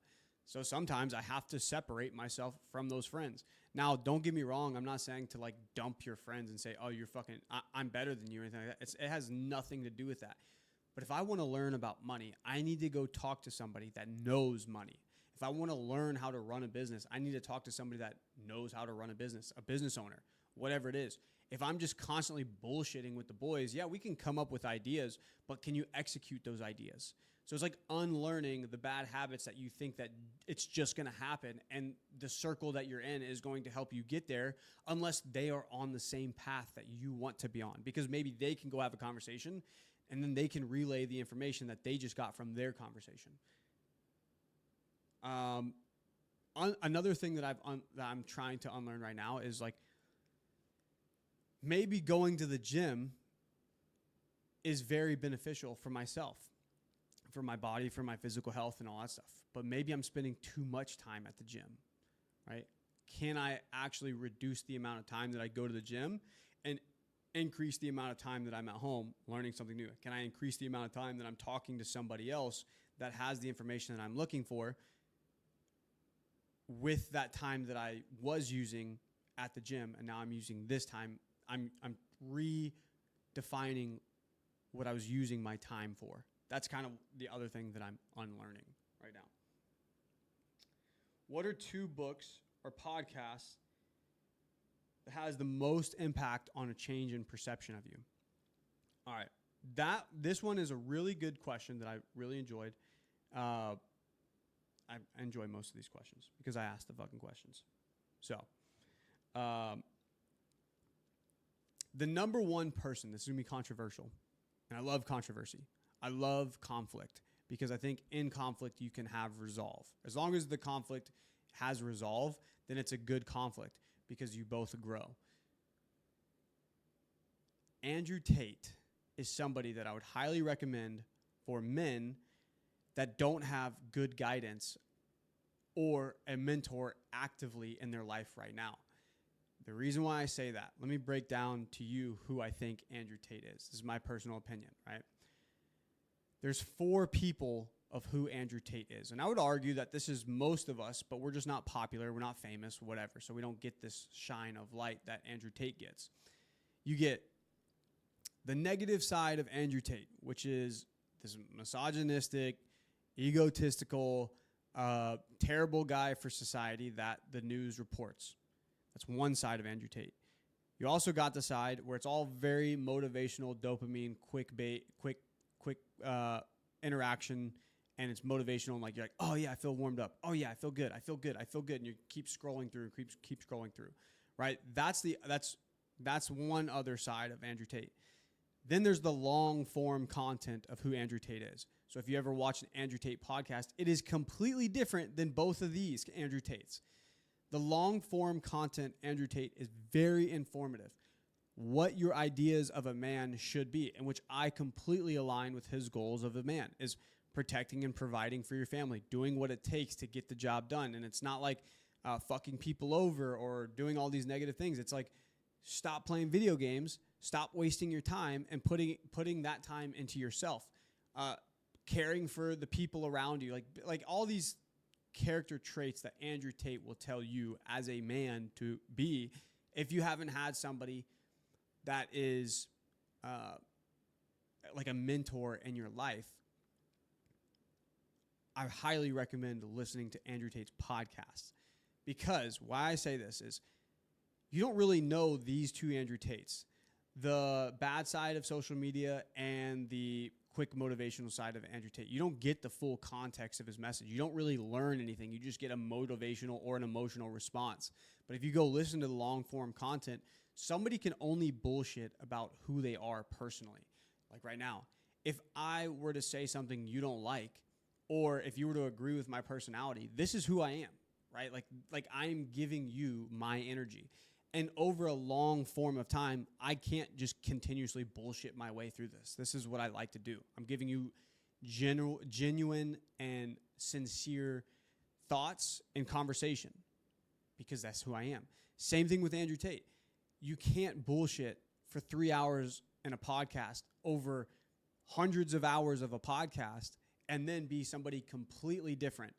So sometimes I have to separate myself from those friends. Now, don't get me wrong. I'm not saying to like dump your friends and say, oh, you're fucking, I'm better than you or anything like that. It has nothing to do with that. But if I want to learn about money, I need to go talk to somebody that knows money. If I want to learn how to run a business, I need to talk to somebody that knows how to run a business owner, whatever it is. If I'm just constantly bullshitting with the boys, yeah, we can come up with ideas, but can you execute those ideas? So it's like unlearning the bad habits that you think that it's just going to happen, and the circle that you're in is going to help you get there unless they are on the same path that you want to be on, because maybe they can go have a conversation and then they can relay the information that they just got from their conversation. Another thing that I'm trying to unlearn right now is like maybe going to the gym is very beneficial for myself, for my body, for my physical health and all that stuff. But maybe I'm spending too much time at the gym, right? Can I actually reduce the amount of time that I go to the gym and increase the amount of time that I'm at home learning something new? Can I increase the amount of time that I'm talking to somebody else that has the information that I'm looking for with that time that I was using at the gym, and now I'm using this time? I'm redefining what I was using my time for. That's kind of the other thing that I'm unlearning right now. What are 2 books or podcasts that has the most impact on a change in perception of you? All right. This one is a really good question that I really enjoyed. I enjoy most of these questions because I asked the fucking questions. So, The number one person, this is going to be controversial, and I love controversy. I love conflict because I think in conflict you can have resolve. As long as the conflict has resolve, then it's a good conflict because you both grow. Andrew Tate is somebody that I would highly recommend for men that don't have good guidance or a mentor actively in their life right now. The reason why I say that, let me break down to you who I think Andrew Tate is. This is my personal opinion, right? There's 4 people of who Andrew Tate is. And I would argue that this is most of us, but we're just not popular, we're not famous, whatever. So we don't get this shine of light that Andrew Tate gets. You get the negative side of Andrew Tate, which is this misogynistic, egotistical, terrible guy for society that the news reports. That's one side of Andrew Tate. You also got the side where it's all very motivational, dopamine, quick interaction, and it's motivational. And like you're like, oh yeah, I feel warmed up. Oh yeah, I feel good. I feel good. I feel good. And you keep scrolling through, keep scrolling through, right? That's one other side of Andrew Tate. Then there's the long form content of who Andrew Tate is. So if you ever watch an Andrew Tate podcast, it is completely different than both of these Andrew Tates. The long form content, Andrew Tate, is very informative. What your ideas of a man should be, in which I completely align with his goals of a man, is protecting and providing for your family, doing what it takes to get the job done. And it's not like fucking people over or doing all these negative things. It's like, stop playing video games, stop wasting your time, and putting that time into yourself. Caring for the people around you, like all these character traits that Andrew Tate will tell you as a man to be if you haven't had somebody that is like a mentor in your life. I highly recommend listening to Andrew Tate's podcast, because why I say this is you don't really know these two Andrew Tates, the bad side of social media and the quick motivational side of Andrew Tate. You don't get the full context of his message. You don't really learn anything. You just get a motivational or an emotional response. But if you go listen to the long form content, somebody can only bullshit about who they are personally. Like right now, if I were to say something you don't like, or if you were to agree with my personality, this is who I am, right? Like I'm giving you my energy. And over a long form of time, I can't just continuously bullshit my way through this. This is what I like to do. I'm giving you genuine and sincere thoughts and conversation, because that's who I am. Same thing with Andrew Tate. You can't bullshit for 3 hours in a podcast over hundreds of hours of a podcast and then be somebody completely different,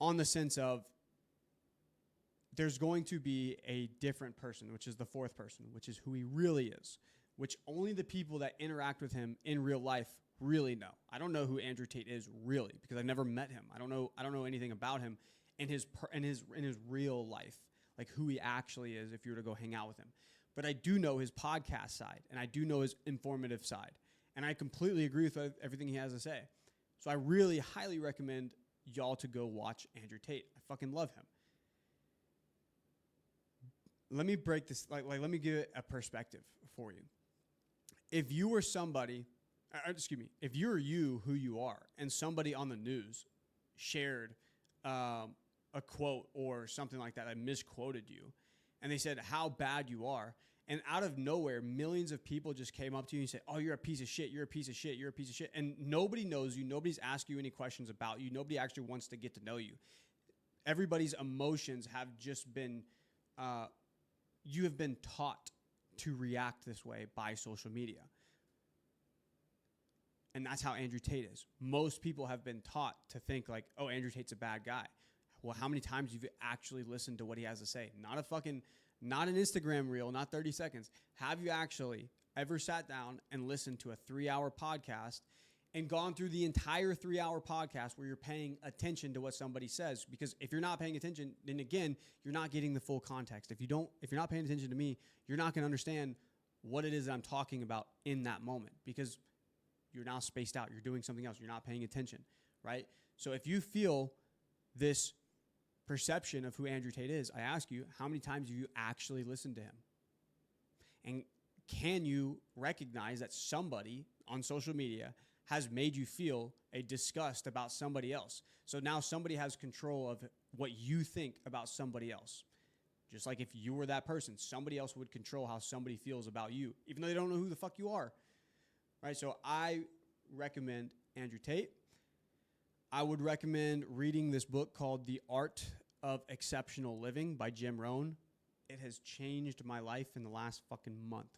on the sense of there's going to be a different person, which is the fourth person, which is who he really is, which only the people that interact with him in real life really know. I don't know who Andrew Tate is really, because I've never met him. I don't know anything about him in his real life, like who he actually is if you were to go hang out with him. But I do know his podcast side, and I do know his informative side, and I completely agree with everything he has to say. So I really highly recommend y'all to go watch Andrew Tate. I fucking love him. Let me break this, let me give it a perspective for you. If you were somebody, if you're you who you are, and somebody on the news shared a quote or something like that, I misquoted you, and they said how bad you are, and out of nowhere, millions of people just came up to you and said, oh, you're a piece of shit, you're a piece of shit, you're a piece of shit, and nobody knows you, nobody's asked you any questions about you, nobody actually wants to get to know you. Everybody's emotions have just been, you have been taught to react this way by social media. And that's how Andrew Tate is. Most people have been taught to think like, oh, Andrew Tate's a bad guy. Well, how many times have you actually listened to what he has to say? Not an Instagram reel, not 30 seconds. Have you actually ever sat down and listened to a 3-hour podcast and gone through the entire 3-hour podcast where you're paying attention to what somebody says? Because if you're not paying attention, then again, you're not getting the full context. If you're not paying attention to me, you're not going to understand what it is that I'm talking about in that moment, because you're now spaced out. You're doing something else. You're not paying attention, right? So if you feel this perception of who Andrew Tate is, I ask you, how many times have you actually listened to him? And can you recognize that somebody on social media has made you feel a disgust about somebody else? So now somebody has control of what you think about somebody else. Just like if you were that person, somebody else would control how somebody feels about you, even though they don't know who the fuck you are. Right? So I recommend Andrew Tate. I would recommend reading this book called The Art of Exceptional Living by Jim Rohn. It has changed my life in the last fucking month.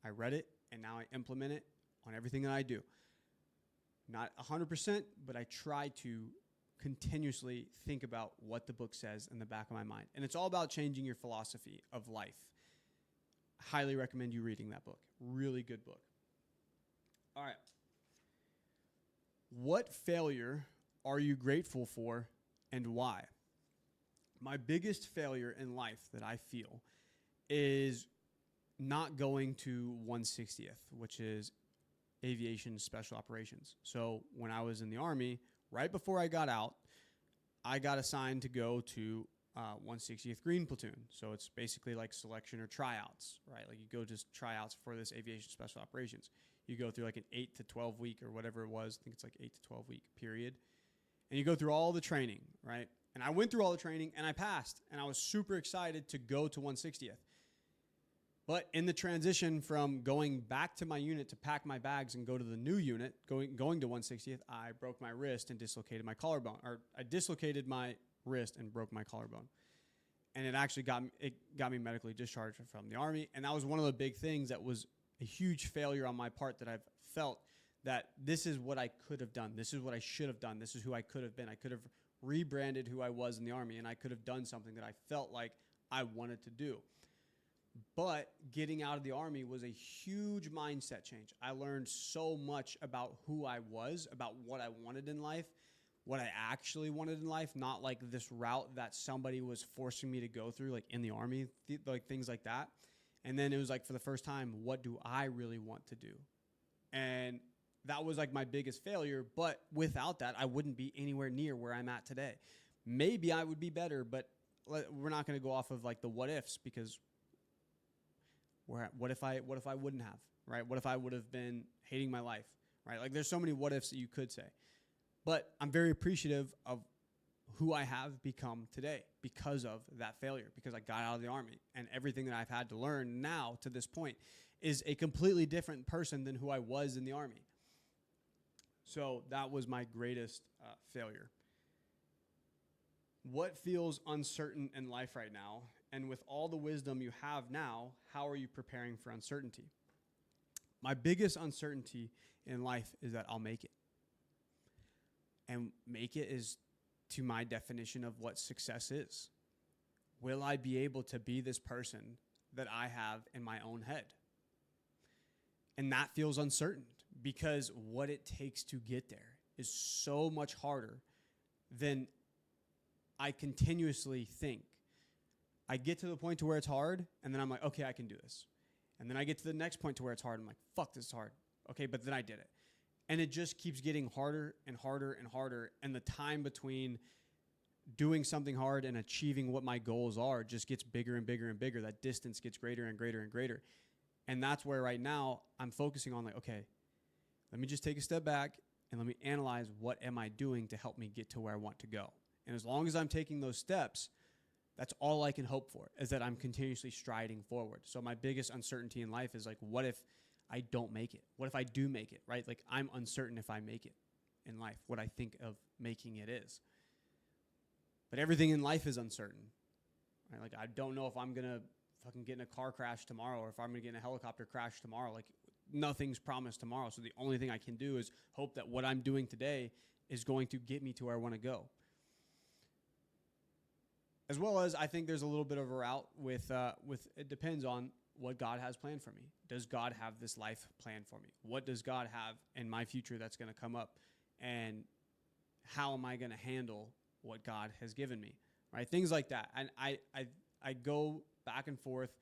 I read it, and now I implement it on everything that I do. Not 100%, but I try to continuously think about what the book says in the back of my mind. And it's all about changing your philosophy of life. Highly recommend you reading that book. Really good book. All right. What failure are you grateful for and why? My biggest failure in life that I feel is not going to 160th, which is Aviation Special Operations. So when I was in the Army, right before I got out, I got assigned to go to 160th Green Platoon. So it's basically like selection or tryouts, right? Like you go to tryouts for this Aviation Special Operations. You go through like an 8 to 12 week or whatever it was. I think it's like 8 to 12 week period. And you go through all the training, right? And I went through all the training and I passed. And I was super excited to go to 160th. But in the transition from going back to my unit to pack my bags and go to the new unit, going to 160th, I broke my wrist and dislocated my collarbone. Or I dislocated my wrist and broke my collarbone. And it actually got me medically discharged from the Army. And that was one of the big things that was a huge failure on my part, that I've felt that this is what I could have done. This is what I should have done. This is who I could have been. I could have rebranded who I was in the Army, and I could have done something that I felt like I wanted to do. But getting out of the Army was a huge mindset change. I learned so much about who I was, about what I wanted in life, what I actually wanted in life, not like this route that somebody was forcing me to go through, like in the Army, like things like that. And then it was like, for the first time, what do I really want to do? And that was like my biggest failure. But without that, I wouldn't be anywhere near where I'm at today. Maybe I would be better, but we're not going to go off of like the what ifs, because what if I wouldn't have, right? What if I would have been hating my life, right? Like there's so many what ifs that you could say. But I'm very appreciative of who I have become today because of that failure, because I got out of the Army, and everything that I've had to learn now to this point is a completely different person than who I was in the Army. So that was my greatest failure. What feels uncertain in life right now? And with all the wisdom you have now, how are you preparing for uncertainty? My biggest uncertainty in life is that I'll make it. And make it is, to my definition of what success is. Will I be able to be this person that I have in my own head? And that feels uncertain, because what it takes to get there is so much harder than I continuously think. I get to the point to where it's hard, and then I'm like, okay, I can do this. And then I get to the next point to where it's hard. I'm like, fuck, this is hard. Okay, but then I did it. And it just keeps getting harder and harder and harder. And the time between doing something hard and achieving what my goals are just gets bigger and bigger and bigger. That distance gets greater and greater and greater. And that's where right now I'm focusing on, like, okay, let me just take a step back and let me analyze, what am I doing to help me get to where I want to go? And as long as I'm taking those steps, that's all I can hope for, is that I'm continuously striding forward. So my biggest uncertainty in life is like, what if I don't make it? What if I do make it, right? Like, I'm uncertain if I make it in life, what I think of making it is. But everything in life is uncertain, right? Like, I don't know if I'm going to fucking get in a car crash tomorrow, or if I'm going to get in a helicopter crash tomorrow. Like, nothing's promised tomorrow. So the only thing I can do is hope that what I'm doing today is going to get me to where I want to go. As well as, I think there's a little bit of a route with it depends on what God has planned for me. Does God have this life planned for me? What does God have in my future that's going to come up? And how am I going to handle what God has given me? Right? Things like that. And I go back and forth,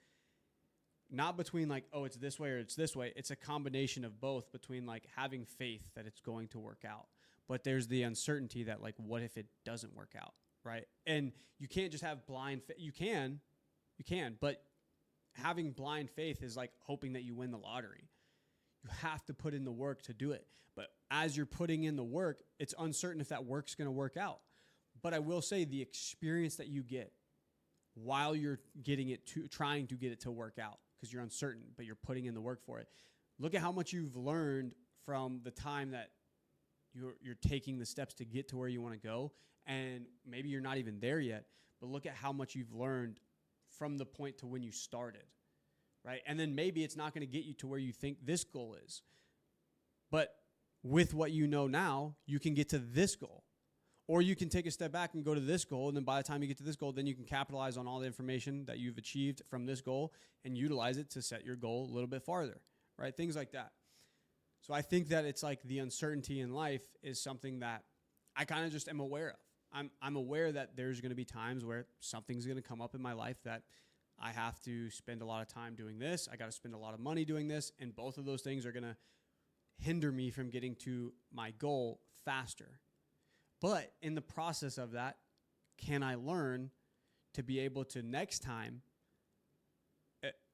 not between like, oh, it's this way or it's this way. It's a combination of both, between like having faith that it's going to work out. But there's the uncertainty that, like, what if it doesn't work out? Right? And you can't just have blind faith. You can, but having blind faith is like hoping that you win the lottery. You have to put in the work to do it. But as you're putting in the work, it's uncertain if that work's going to work out. But I will say the experience that you get while you're trying to get it to work out, because you're uncertain, but you're putting in the work for it. Look at how much you've learned from the time that you're taking the steps to get to where you want to go. And maybe you're not even there yet, but look at how much you've learned from the point to when you started, right? And then maybe it's not going to get you to where you think this goal is. But with what you know now, you can get to this goal. Or you can take a step back and go to this goal, and then by the time you get to this goal, then you can capitalize on all the information that you've achieved from this goal and utilize it to set your goal a little bit farther, right? Things like that. So I think that it's like the uncertainty in life is something that I kind of just am aware of. I'm aware that there's going to be times where something's going to come up in my life that I have to spend a lot of time doing this. I got to spend a lot of money doing this, and both of those things are going to hinder me from getting to my goal faster. But in the process of that, can I learn to be able to next time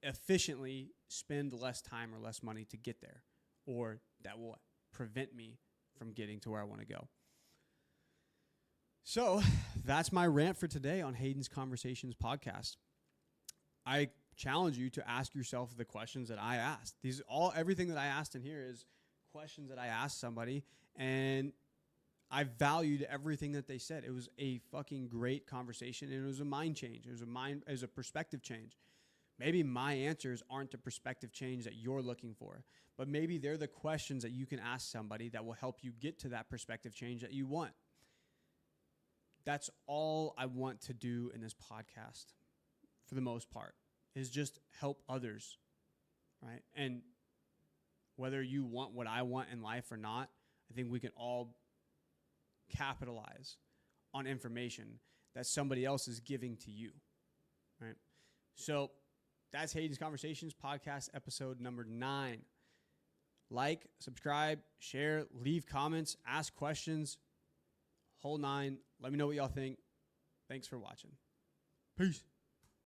efficiently spend less time or less money to get there? Or that will prevent me from getting to where I want to go. So that's my rant for today on Hayden's Conversations podcast. I challenge you to ask yourself the questions that I asked. Everything that I asked in here is questions that I asked somebody, and I valued everything that they said. It was a fucking great conversation, and it was a mind change. It was a perspective change. Maybe my answers aren't the perspective change that you're looking for, but maybe they're the questions that you can ask somebody that will help you get to that perspective change that you want. That's all I want to do in this podcast, for the most part, is just help others, right? And whether you want what I want in life or not, I think we can all capitalize on information that somebody else is giving to you, right? So that's Hayden's Conversations podcast, episode number 9. Like, subscribe, share, leave comments, ask questions, whole 9. Let me know what y'all think. Thanks for watching. Peace.